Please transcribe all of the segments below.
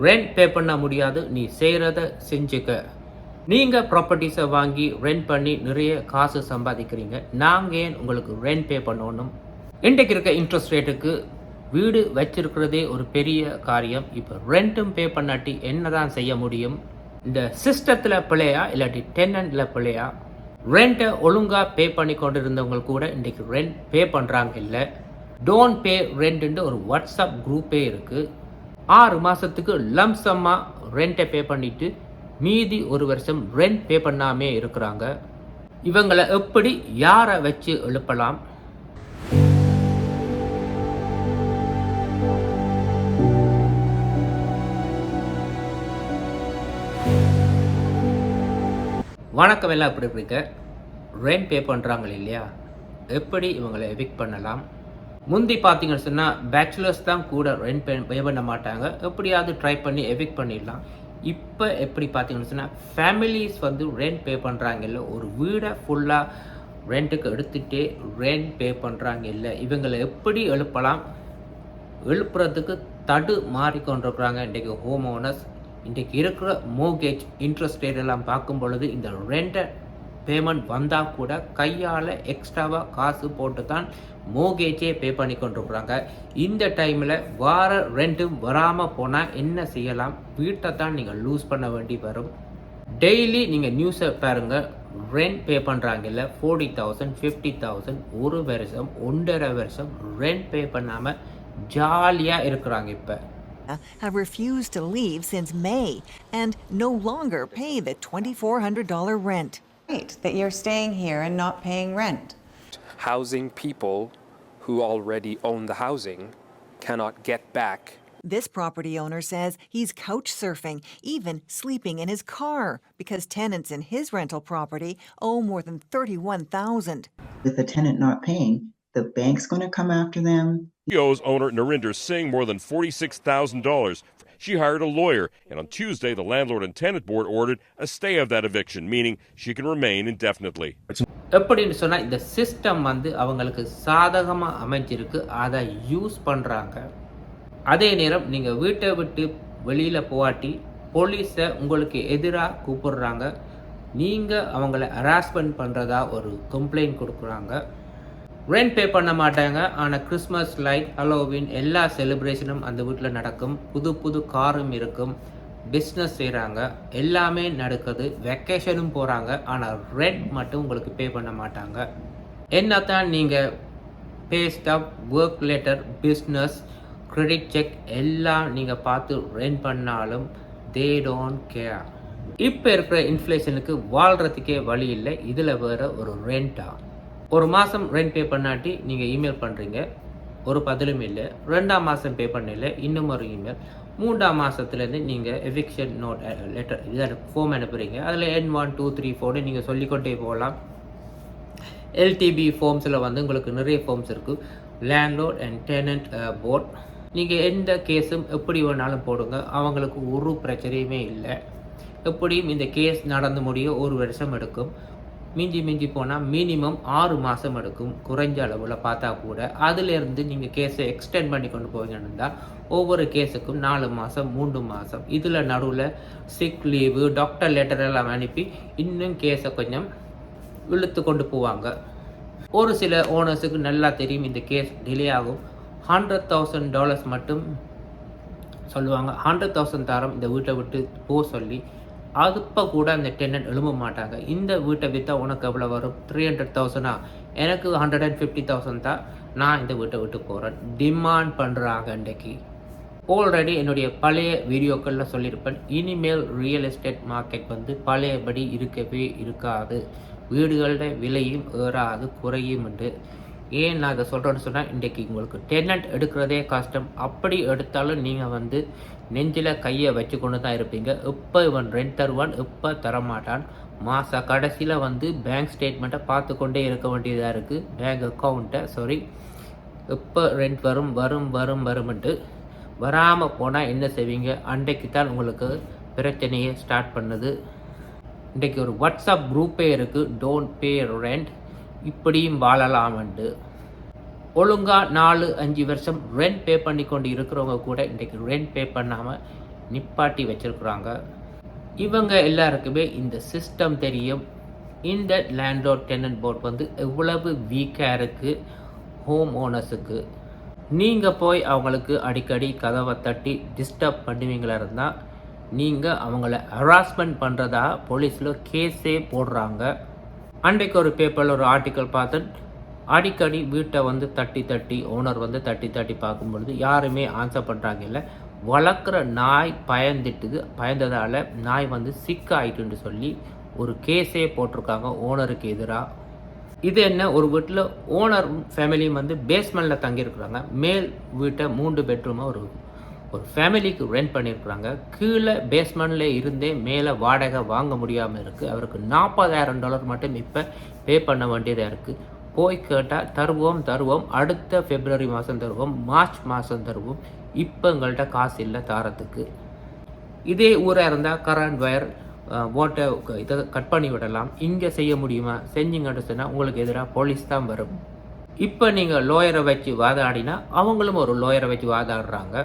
Rent pay பண்ண முடியாது, நீ செய்கிறத செஞ்சுக்க. நீங்கள் ப்ராப்பர்ட்டிஸை வாங்கி ரெண்ட் பண்ணி நிறைய காசு சம்பாதிக்கிறீங்க, நாங்கள் ஏன் உங்களுக்கு ரெண்ட் பே பண்ணணும்? இன்றைக்கு இருக்க இன்ட்ரெஸ்ட் ரேட்டுக்கு வீடு வச்சிருக்கிறதே ஒரு பெரிய காரியம். இப்போ ரெண்ட்டும் பே பண்ணாட்டி என்ன தான் செய்ய முடியும்? இந்த சிஸ்டத்தில் பிள்ளையா இல்லாட்டி டெனண்டில் பிள்ளையா? ரெண்ட்டை ஒழுங்காக பே பண்ணி கொண்டு இருந்தவங்க கூட இன்றைக்கு ரெண்ட் பே பண்ணுறாங்க இல்லை. டோன்ட் பே ரெண்ட்டுன்னு ஒரு வாட்ஸ்அப் குரூப்பே இருக்குது. 6 மாதத்துக்கு லம்சமாக ரெண்ட்டை பே பண்ணிவிட்டு மீதி ஒரு வருஷம் ரெண்ட் பே பண்ணாமே இருக்கிறாங்க. இவங்களை எப்படி யாரை வச்சு எழுப்பலாம்? வணக்கம், எல்லாம் எப்படி இருக்க? ரெண்ட் பே பண்ணுறாங்க இல்லையா, எப்படி இவங்களை எவிக்ட் பண்ணலாம்? முந்தி பார்த்தீங்கன்னு சொன்னால் பேச்சுலர்ஸ் தான் கூட ரெண்ட் பே பண்ண மாட்டாங்க, எப்படியாவது ட்ரை பண்ணி எவிக்ட் பண்ணிடலாம். இப்போ எப்படி பார்த்தீங்கன்னு சொன்னால் ஃபேமிலிஸ் வந்து ரெண்ட் பே பண்ணுறாங்க இல்லை, ஒரு வீடை ஃபுல்லாக ரெண்ட்டுக்கு எடுத்துகிட்டே ரெண்ட் பே பண்ணுறாங்க இல்லை. இவங்களை எப்படி எழுப்பலாம்? எழுப்புறதுக்கு தடு மாறிக்கொண்டிருக்கிறாங்க இன்றைக்கு ஹோம் ஓனர்ஸ். இன்றைக்கு இருக்கிற மோர்கேஜ் இன்ட்ரெஸ்ட் ரேட் எல்லாம் பார்க்கும் பொழுது இந்த ரெண்ட்டை பேமெண்ட் வந்தால் கூட கையால் எக்ஸ்ட்ராவாக காசு போட்டு தான் மோர்கேஜே பே பண்ணி கொண்டிருக்கிறாங்க. இந்த டைமில் வார ரெண்ட்டும் வராமல் போனால் என்ன செய்யலாம்? வீட்டை தான் நீங்கள் லூஸ் பண்ண வேண்டி வரும். டெய்லி நீங்கள் நியூஸை பாருங்கள், ரெண்ட் பே பண்ணுறாங்கல்ல, 40,000 50,000 ஒரு வருஷம் 1.5 வருஷம் ரெண்ட் பே பண்ணாமல் ஜாலியாக இருக்கிறாங்க. இப்போ have refused to leave since May and no longer pay the $2,400 rent. Right, that you're staying here and not paying rent. Housing people who already own the housing cannot get back. This property owner says he's couch surfing, even sleeping in his car, because tenants in his rental property owe more than $31,000. With the tenant not paying, the bank's going to come after them. He owes owner Narinder Singh more than $46,000. She hired a lawyer, and on Tuesday, the Landlord and Tenant Board ordered a stay of that eviction, meaning she can remain indefinitely. எப்படின்னு சொன்னால் இந்த system வந்து அவங்களுக்கு சாதகமாக அமைஞ்சிருக்கு, அதை use பண்ணுறாங்க. அதே நேரம் நீங்கள் வீட்டை விட்டு வெளியில் போகாட்டி போலீஸை உங்களுக்கு எதிராக கூப்பிடுறாங்க. நீங்கள் அவங்கள ஹராஸ்மெண்ட் பண்ணுறதா ஒரு கம்ப்ளைண்ட் கொடுக்குறாங்க. ரெண்ட் பே பண்ண மாட்டாங்க, ஆனால் கிறிஸ்மஸ் லைட், ஹலோவின் எல்லா செலிப்ரேஷனும் அந்த வீட்டில் நடக்கும். புது புது காரும் இருக்கும், பிஸ்னஸ் செய்கிறாங்க, எல்லாமே நடக்குது. வெக்கேஷனும் போகிறாங்க, ஆனால் ரெண்ட் மட்டும் உங்களுக்கு பே பண்ண மாட்டாங்க. என்ன தான் நீங்கள் pay stub, work letter, business, credit check எல்லாம் நீங்கள் பார்த்து ரெண்ட் பண்ணாலும் தே டோன்ட் கேர். இப்போ இருக்கிற இன்ஃப்ளேஷனுக்கு வாழ்கிறதுக்கே வழி இல்லை, இதில் வேறு ஒரு ரெண்ட்டா? ஒரு மாதம் ரெண்ட் பே பண்ணாட்டி நீங்கள் இமெயில் பண்ணுறீங்க, ஒரு பதிலும் இல்லை. 2ஆம் மாதம் பே பண்ணல, இன்னும் ஒரு இமெயில். 3ஆம் மாதத்துலேருந்து நீங்கள் எவிக்ஷன் நோட் லெட்டர் இதை ஃபார்ம் அனுப்புகிறீங்க. அதில் N1 2 3 4 நீங்கள் சொல்லிக்கொண்டே போகலாம். LTB ஃபார்ம்ஸில் வந்து உங்களுக்கு நிறைய ஃபார்ம்ஸ் இருக்குது. லேண்ட்லோர்ட் அண்ட் டெனண்ட் போர்ட். நீங்கள் எந்த கேஸும் எப்படி வேணாலும் போடுங்க, அவங்களுக்கு ஒரு பிரச்சனையுமே இல்லை. எப்படியும் இந்த கேஸ் நடந்து முடிய 1 வருஷம் எடுக்கும். மிஞ்சி போனால் மினிமம் 6 மாதம் எடுக்கும் குறைஞ்ச அளவில் பார்த்தா கூட. அதிலேருந்து நீங்கள் கேஸை எக்ஸ்டெண்ட் பண்ணி கொண்டு போவீங்கன்னா ஒவ்வொரு கேஸுக்கும் 4 மாதம் 3 மாதம். இதில் நடுவில் சிக் லீவு, டாக்டர் லெட்டர் எல்லாம் அனுப்பி இன்னும் கேஸை கொஞ்சம் இழுத்து கொண்டு போவாங்க. ஒரு சில ஓனர்ஸுக்கு நல்லா தெரியும் இந்த கேஸ் டிலே ஆகும். $100,000 மட்டும் சொல்லுவாங்க. 100,000 தரம் இந்த வீட்டை விட்டு போக சொல்லி, அதுப்போ கூட அந்த டெனண்ட் எழும்ப மாட்டாங்க. இந்த வீட்டை விற்றா உனக்கு எவ்வளோ வரும்? 300,000. எனக்கு 150,000 தான், நான் இந்த வீட்டை விட்டு போகிறேன். டிமாண்ட் பண்ணுறாங்க. இன்றைக்கு ஆல்ரெடி என்னுடைய பழைய வீடியோக்களில் சொல்லியிருப்பேன், இனிமேல் ரியல் எஸ்டேட் மார்க்கெட் வந்து பழையபடி இருக்கவே இருக்காது. வீடுகளோட விலையும் ஏறாது, குறையும் உண்டு. ஏன் நான் இதை சொல்கிறேன்னு சொன்னால், இன்றைக்கி உங்களுக்கு டெனண்ட் எடுக்கிறதே கஷ்டம். அப்படி எடுத்தாலும் நீங்கள் வந்து நெஞ்சில் கையை வச்சு கொண்டு தான் இருப்பீங்க. எப்போ இவன் ரெண்ட் தருவான், எப்போ தரமாட்டான். மாத கடைசியில் வந்து பேங்க் ஸ்டேட்மெண்ட்டை பார்த்து கொண்டே இருக்க வேண்டியதாக இருக்குது. பேங்க் அக்கௌண்ட்டை எப்போ ரெண்ட் வரும்ன்ட்டு வராமல் போனால் என்ன செய்வீங்க? அன்றைக்கு தான் உங்களுக்கு பிரச்சனையே ஸ்டார்ட் பண்ணுது. இன்றைக்கி ஒரு வாட்ஸ்அப் குரூப்பே இருக்குது, டோன்ட் பே ரெண்ட், இப்படியும் வாழலாம்ண்டு. ஒழுங்காக 4-5 வருஷம் ரெண்ட் பே பண்ணி கொண்டு இருக்கிறவங்க கூட இன்றைக்கி ரெண்ட் பே பண்ணாமல் நிப்பாட்டி வச்சிருக்கிறாங்க. இவங்க எல்லாருக்குமே இந்த சிஸ்டம் தெரியும். இந்த லேண்ட்லார்ட் டெனன்ட் போர்ட் வந்து எவ்வளவு வீக்காக இருக்குது ஹோம் ஓனர்ஸுக்கு. நீங்கள் போய் அவங்களுக்கு அடிக்கடி கதவை தட்டி டிஸ்டர்ப் பண்ணுவீங்களா இருந்தால் நீங்கள் அவங்கள ஹராஸ்மெண்ட் பண்ணுறதா போலீஸில் கேஸே போடுறாங்க. அன்றைக்கு ஒரு பேப்பரில் ஒரு ஆர்டிக்கல் பார்த்தேன். அடிக்கடி வீட்டை வந்து தட்டி ஓனர் வந்து தட்டி பார்க்கும்பொழுது யாருமே ஆன்சர் பண்ணுறாங்க இல்லை. வளர்க்குற நாய் பயந்ததால் நாய் வந்து சிக் ஆகிட்டுன்னு சொல்லி ஒரு கேஸே போட்டிருக்காங்க ஓனருக்கு எதிராக. இது என்ன, ஒரு வீட்டில் ஓனர் ஃபேமிலியும் வந்து பேஸ்மெண்ட்டில் தங்கியிருக்கிறாங்க. மேல் வீட்டை 3 பெட்ரூமாக ஒரு ஃபேமிலிக்கு ரெண்ட் பண்ணியிருக்கிறாங்க. கீழே பேஸ்மெண்ட்டில் இருந்தே மேலே வாடகை வாங்க முடியாமல் இருக்குது. அவருக்கு $40,000 மட்டும் இப்போ பே பண்ண வேண்டியதாக இருக்குது. போய் கேட்டால் தருவோம், அடுத்த February மாதம் தருவோம், March மாதம் தருவோம், இப்போ எங்கள்கிட்ட காசு இல்லை தாரத்துக்கு. இதே ஊராக இருந்தால் கரண்ட் வயர் ஓட்டை இதை கட் பண்ணி விடலாம். இங்கே செய்ய முடியுமா? செஞ்சுங்கன்னு சொன்னால் உங்களுக்கு எதிராக போலீஸ் தான் வரும். இப்போ நீங்கள் லோயரை வச்சு வாதாடினா அவங்களும் ஒரு லோயரை வச்சு வாதாடுறாங்க.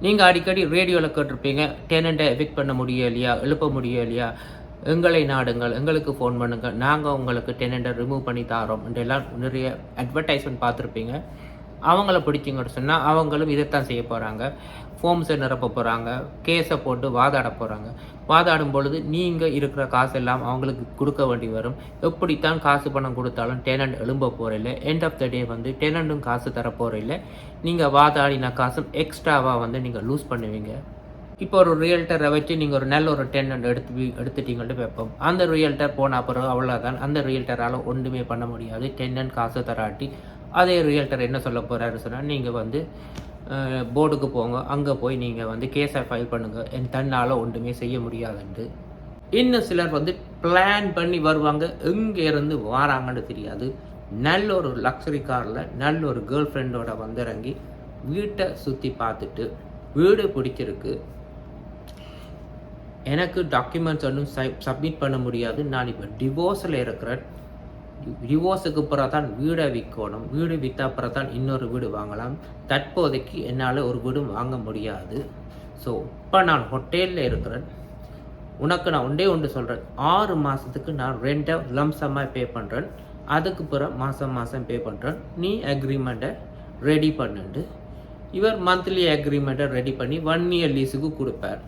நீங்கள் அடிக்கடி ரேடியோவில் கேட்டிருப்பீங்க, டெனண்ட்டை எவிக்ட் பண்ண முடியலையா, எழுப்ப முடியலையா, எங்களை நாடுங்கள், எங்களுக்கு ஃபோன் பண்ணுங்கள், நாங்கள் உங்களுக்கு டெனண்ட்டை ரிமூவ் பண்ணி தாரோம் என்றெல்லாம் நிறைய அட்வர்டைஸ்மெண்ட் பார்த்துருப்பீங்க. அவங்கள பிடிச்சிங்கன்னு சொன்னால் அவங்களும் இதைத்தான் செய்ய போகிறாங்க. ஃபார்ம்ஸை நிரப்ப போகிறாங்க, கேஸை போட்டு வாதாட போகிறாங்க. வாதாடும் பொழுது நீங்கள் இருக்கிற காசு எல்லாம் அவங்களுக்கு கொடுக்க வேண்டி வரும். எப்படித்தான் காசு பணம் கொடுத்தாலும் டெனண்ட் எழும்ப போகிறதில்ல. எண்ட் ஆஃப் த டே வந்து டெனண்ட்டும் காசு தர போகிறதில்ல. நீங்கள் வாதாடின காசும் எக்ஸ்ட்ராவாக வந்து நீங்கள் லூஸ் பண்ணுவீங்க. இப்போ ஒரு ரியல்டரை வச்சு நீங்கள் ஒரு நல்ல ஒரு டெனண்ட் எடுத்துட்டீங்கன்னு வைப்போம். அந்த ரியல்டர் போன அப்புறம் அவ்வளோதான். அந்த ரியல்டரால் ஒன்றுமே பண்ண முடியாது. டெனண்ட் காசு தராட்டி அதே ரியல்டர் என்ன சொல்ல போகிறாரு சொன்னால், நீங்கள் வந்து போர்டுக்கு போங்க, அங்கே போய் நீங்கள் வந்து கேஸை ஃபைல் பண்ணுங்கள், தன்னால் ஒன்றுமே செய்ய முடியாதுன்ட்டு. இன்னும் சிலர் வந்து பிளான் பண்ணி வருவாங்க, எங்கேருந்து வராங்கன்னு தெரியாது. நல்ல ஒரு லக்ஸரி காரில் நல்ல ஒரு கேர்ள் ஃப்ரெண்டோட வந்திறங்கி வீட்டை சுற்றி பார்த்துட்டு வீடு பிடிச்சிருக்கு, எனக்கு டாக்குமெண்ட்ஸ் ஒன்றும் சப்மிட் பண்ண முடியாது, நான் இப்போ டிவோர்ஸில் இருக்கிறேன், டிவோர்ஸுக்கு அப்புறம் தான் வீடை விற்கணும், வீடு விற்ற அப்புறம் தான் இன்னொரு வீடு வாங்கலாம், தற்போதைக்கு என்னால் ஒரு வீடும் வாங்க முடியாது, ஸோ இப்போ நான் ஹோட்டலில் இருக்கிறேன், உனக்கு நான் ஒன்று சொல்கிறேன், 6 மாதத்துக்கு நான் ரெண்ட்டை லம்சமாக பே பண்ணுறேன், அதுக்கு பிறகு மாதம் பே பண்ணுறேன், நீ அக்ரிமெண்ட்டை ரெடி பண்ணுண்டு. இவர் மந்த்லி அக்ரிமெண்ட்டை ரெடி பண்ணி 1 year லீஸுக்கு கொடுப்பார்.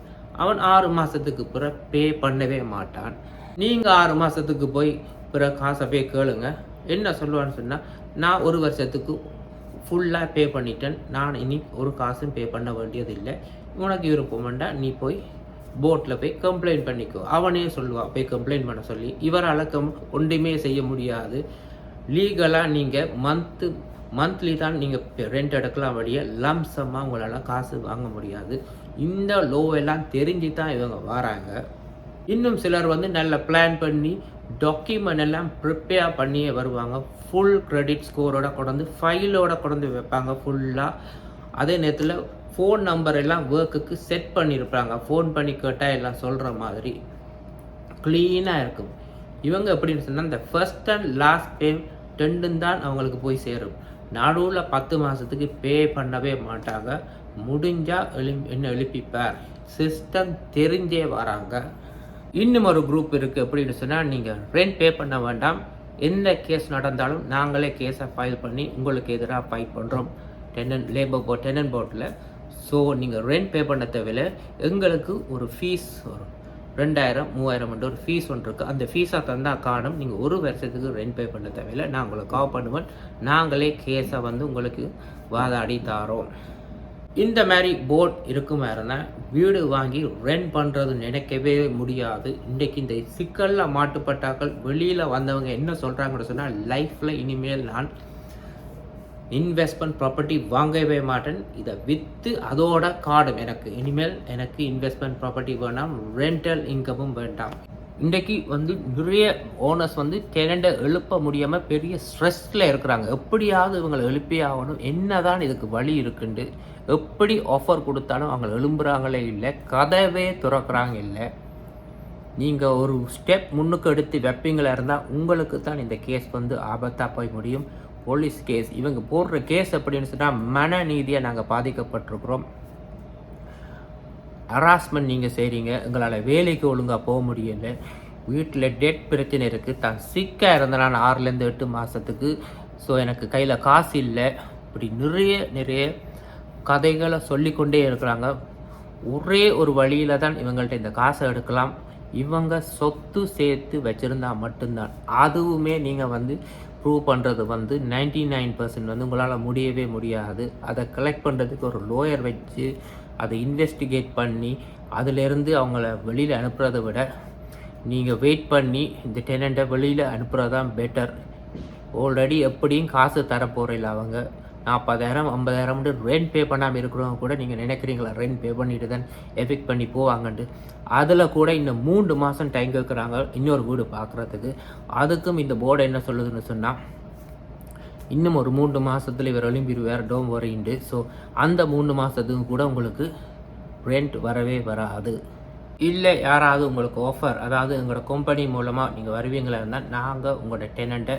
அவன் 6 மாதத்துக்கு பிறகு பே பண்ணவே மாட்டான். நீங்கள் 6 மாதத்துக்கு போய் பிறகு காசை போய் கேளுங்க. என்ன சொல்லுவான்னு சொன்னால், நான் 1 வருஷத்துக்கு ஃபுல்லாக பே பண்ணிட்டேன், நான் இனி ஒரு காசும் பே பண்ண வேண்டியதில்லை, உனக்கு விருப்பம் வேண்டாம், நீ போய் போர்ட்டில் போய் கம்ப்ளைண்ட் பண்ணிக்கோ. அவனே சொல்லுவான் போய் கம்ப்ளைண்ட் பண்ண சொல்லி. இவரால் ஒன்றுமே செய்ய முடியாது. லீகலாக நீங்கள் மந்த்லி தான் நீங்கள் ரெண்ட் எடுக்கலாம், வழிய லம்சமாக உங்களால் காசு வாங்க முடியாது. இந்த லோவெல்லாம் தெரிஞ்சு தான் இவங்க வராங்க. இன்னும் சிலர் வந்து நல்ல பிளான் பண்ணி டாக்குமெண்ட் எல்லாம் ப்ரிப்பேர் பண்ணியே வருவாங்க. ஃபுல் கிரெடிட் ஸ்கோரோட கொண்டு ஃபைலோட கொண்டு வைப்பாங்க ஃபுல்லாக. அதே நேரத்தில் ஃபோன் நம்பர் எல்லாம் ஒர்க்குக்கு செட் பண்ணியிருப்பாங்க. ஃபோன் பண்ணி கேட்டால் எல்லாம் சொல்கிற மாதிரி க்ளீனாக இருக்கும். இவங்க எப்படின்னு சொன்னால், இந்த ஃபர்ஸ்ட் அண்ட் லாஸ்ட் பே 2 தான் அவங்களுக்கு போய் சேரும். நடுவில் 10 மாதத்துக்கு பே பண்ணவே மாட்டாங்க. முடிஞ்சால் என்ன எழுப்பிப்பார். சிஸ்டம் தெரிஞ்சே வராங்க. இன்னும் ஒரு குரூப் இருக்குது. எப்படின்னு சொன்னால், நீங்கள் ரெண்ட் பே பண்ண வேண்டாம், எந்த கேஸ் நடந்தாலும் நாங்களே கேஸை ஃபைல் பண்ணி உங்களுக்கு எதிராக ஃபைட் பண்ணுறோம் டெனன்ட் போர்ட்டில். ஸோ நீங்கள் ரெண்ட் பே பண்ண தேவையில்லை, எங்களுக்கு ஒரு ஃபீஸ் வரும், 2000-3000 ஒரு ஃபீஸ் ஒன்று இருக்குது. அந்த ஃபீஸை தந்தால் காணும், நீங்கள் 1 வருஷத்துக்கு ரெண்ட் பே பண்ண தேவையில்லை, நான் உங்களுக்கு கால் பண்ணுவேன், நாங்களே கேஸை வந்து உங்களுக்கு வாதாடி தாரோம். இந்த மாதிரி போர்ட் இருக்குமா இருந்தால் வீடு வாங்கி ரெண்ட் பண்ணுறது நினைக்கவே முடியாது. இன்றைக்கு இந்த சிக்கலில் மாட்டுப்பட்டாக்கள் வெளியில் வந்தவங்க என்ன சொல்கிறாங்கன்னு சொன்னால், லைஃப்பில் இனிமேல் நான் இன்வெஸ்ட்மெண்ட் ப்ராப்பர்ட்டி வாங்கவே மாட்டேன், இதை விற்று அதோட காடும் இனிமேல் எனக்கு இன்வெஸ்ட்மெண்ட் ப்ராப்பர்ட்டி வேண்டாம், ரெண்டல் இன்கமும் வேண்டாம். இன்றைக்கு வந்து நிறைய ஓனர்ஸ் வந்து டெனண்ட்டை எழுப்ப முடியாமல் பெரிய ஸ்ட்ரெஸ்ஸில் இருக்கிறாங்க. எப்படியாவது இவங்களை எழுப்பி ஆகணும், என்ன தான் இதுக்கு வழி இருக்குண்டு, எப்படி ஆஃபர் கொடுத்தாலும் அவங்க எழும்புறாங்களே இல்லை, கதவே திறக்கிறாங்க இல்லை. நீங்கள் ஒரு ஸ்டெப் முன்னுக்கு எடுத்து வைப்பீங்களா இருந்தால் உங்களுக்கு தான் இந்த கேஸ் வந்து ஆபத்தாக போய் முடியும். போலீஸ் கேஸ், இவங்க போடுற கேஸ் அப்படின்னு சொன்னால் மனநீதியாக நாங்கள் பாதிக்கப்பட்டிருக்கிறோம். ஹராஸ்மெண்ட் நீங்கள் செய்கிறீங்க, எங்களால் வேலைக்கு ஒழுங்காக போக முடியலை, வீட்டில் டெட் பிரச்சனை இருக்குது, தான் சிக்காக இருந்தேன் நான் 6லேருந்து 8 மாதத்துக்கு, ஸோ எனக்கு கையில் காசு இல்லை, இப்படி நிறைய கதைகளை சொல்லிக்கொண்டே இருக்கிறாங்க. ஒரே ஒரு வழியில் தான் இவங்கள்ட்ட இந்த காசை எடுக்கலாம். இவங்க சொத்து சேர்த்து வச்சுருந்தா மட்டும்தான். அதுவுமே நீங்கள் வந்து ப்ரூவ் பண்ணுறது வந்து 99% வந்து உங்களால் முடியவே முடியாது. அதை கலெக்ட் பண்ணுறதுக்கு ஒரு லோயர் வச்சு அதை இன்வெஸ்டிகேட் பண்ணி அதிலேருந்து அவங்கள வெளியில் அனுப்புறதை விட நீங்கள் வெயிட் பண்ணி இந்த டெனண்ட்டை வெளியில் அனுப்புகிறது தான் பெட்டர். ஆல்ரெடி எப்படியும் காசு தரப்போகிறதில்ல. அவங்க 40,000 50,000 ரெண்ட் பே பண்ணாமல் இருக்கிறவங்க கூட நீங்கள் நினைக்கிறீங்களா ரெண்ட் பே பண்ணிட்டு தான் எஃபெக்ட் பண்ணி போவாங்கன்ட்டு. அதில் கூட இன்னும் 3 மாதம் டைம் கேட்குறாங்க இன்னொரு வீடு பார்க்குறதுக்கு. அதுக்கும் இந்த போர்டு என்ன சொல்லுதுன்னு சொன்னால், இன்னும் ஒரு 3 மாதத்தில் இவர் எழும்பிடுவார், டோம் வரைண்டு. ஸோ அந்த 3 மாதத்துக்கு கூட உங்களுக்கு ரெண்ட் வரவே வராது. இல்லை யாராவது உங்களுக்கு ஆஃபர், அதாவது எங்களோட கம்பெனி மூலமாக நீங்கள் வருவீங்களா இருந்தால் நாங்கள் உங்களோட டெனண்ட்டை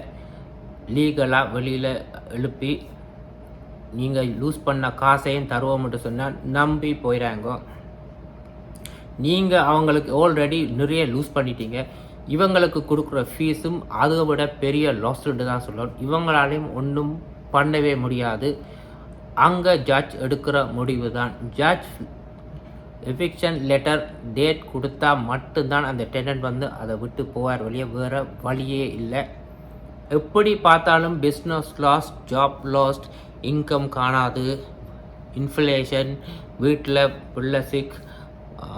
லீகலாக வெளியில் எழுப்பி நீங்கள் லூஸ் பண்ண காசையும் தருவோம்ட்டு சொன்னால் நம்பி போயிடாங்க. நீங்கள் அவங்களுக்கு ஆல்ரெடி நிறைய லூஸ் பண்ணிட்டீங்க. இவங்களுக்கு கொடுக்குற ஃபீஸும் அதை விட பெரிய லாஸ்ட்டு தான் சொல்லணும். இவங்களாலையும் ஒன்றும் பண்ணவே முடியாது. அங்கே ஜட்ஜ் எடுக்கிற முடிவு தான். ஜட்ஜ் எவிக்ஷன் லெட்டர் டேட் கொடுத்தா மட்டும்தான் அந்த டெனண்ட் வந்து அதை விட்டு போவார் வெளியே. வேறு வழியே இல்லை. எப்படி பார்த்தாலும் business last, job last, income காணாது, இன்ஃப்ளேஷன், வீட்டில் பிள்ளை சிக்,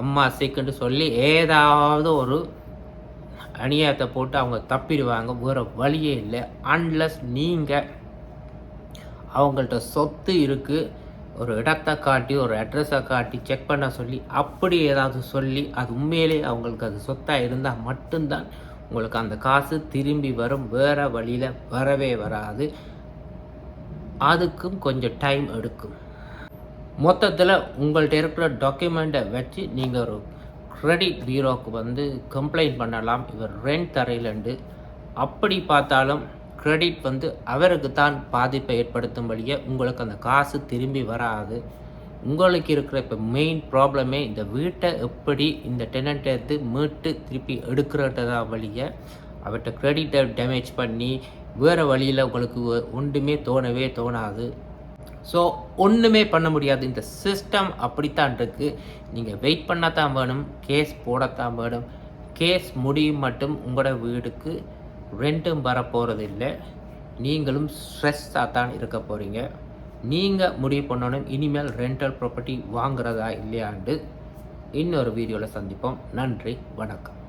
அம்மா சிக்குன்னு சொல்லி ஏதாவது ஒரு அநியாயத்தை போட்டு அவங்க தப்பிடுவாங்க. வேறு வழியே இல்லை. அன்லஸ் நீங்கள் அவங்கள்ட்ட சொத்து இருக்குது, ஒரு இடத்தை காட்டி ஒரு அட்ரஸை காட்டி செக் பண்ண சொல்லி அப்படி ஏதாவது சொல்லி அது உண்மையிலே அவங்களுக்கு அது சொத்தாக இருந்தால் மட்டும்தான் உங்களுக்கு அந்த காசு திரும்பி வரும். வேறு வழியில் வரவே வராது. அதுக்கும் கொஞ்சம் டைம் எடுக்கும். மொத்தத்தில் உங்கள்கிட்ட இருக்கிற டாக்குமெண்ட்டை வச்சு நீங்கள் ஒரு கிரெடிட் பியூரோவுக்கு வந்து கம்ப்ளைண்ட் பண்ணலாம், இவர் ரெண்ட் தரையிலண்டு. அப்படி பார்த்தாலும் கிரெடிட் வந்து அவருக்கு தான் பாதிப்பை ஏற்படுத்தும்படியே உங்களுக்கு அந்த காசு திரும்பி வராது. உங்களுக்கு இருக்கிற இப்போ மெயின் ப்ராப்ளமே இந்த வீட்டை எப்படி இந்த டெனண்ட்டை எடுத்து மீட்டு திருப்பி எடுக்கிறதா வழியை. அவர்கிட்ட கிரெடிட்டை டேமேஜ் பண்ணி வேறு வழியில் உங்களுக்கு ஒன்றுமே தோணவே தோணாது. ஸோ ஒன்றுமே பண்ண முடியாது. இந்த சிஸ்டம் அப்படித்தான் இருக்குது. நீங்கள் வெயிட் பண்ணத்தான் வேணும், கேஸ் போடத்தான் வேணும். கேஸ் முடியும் மட்டும் உங்களோட வீடுக்கு ரெண்ட்டும் வரப்போகிறது இல்லை. நீங்களும் ஸ்ட்ரெஸ்ஸாக தான் இருக்க போகிறீங்க. நீங்கள் முடிவு பண்ணணும் இனிமேல் ரெண்டல் ப்ராப்பர்ட்டி வாங்குறதா இல்லையாண்டு. இன்னொரு வீடியோவில் சந்திப்போம். நன்றி, வணக்கம்.